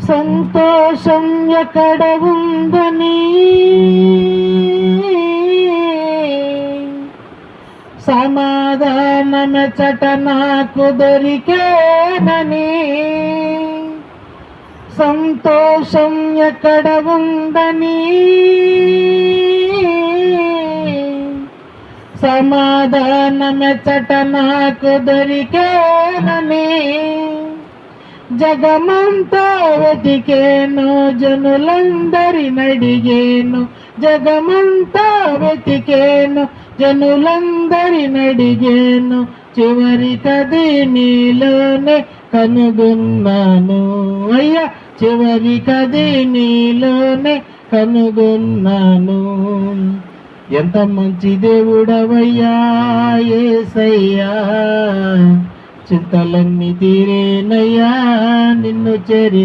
సంతోషం ఎక్కడ ఉందని సమాధానమెచ్చట నాకు దొరికేనని. సంతోషం ఎక్కడ ఉందని సమాధానమెచ్చట నాకు దొరికేనని. జగమంతా వెతికేను, జనులందరినడిగేను. జగమంతా వెతికేను, జనులందరినడిగేను. చివరికది నీలోనే కనుగొన్నాను అయ్యా, చివరికది నీలోనే కనుగొన్నాను. ఎంత మంచి దేవుడవయ్యా యేసయ్యా, చింతలన్నీ తీరేనయ్యా నిన్ను చేరి.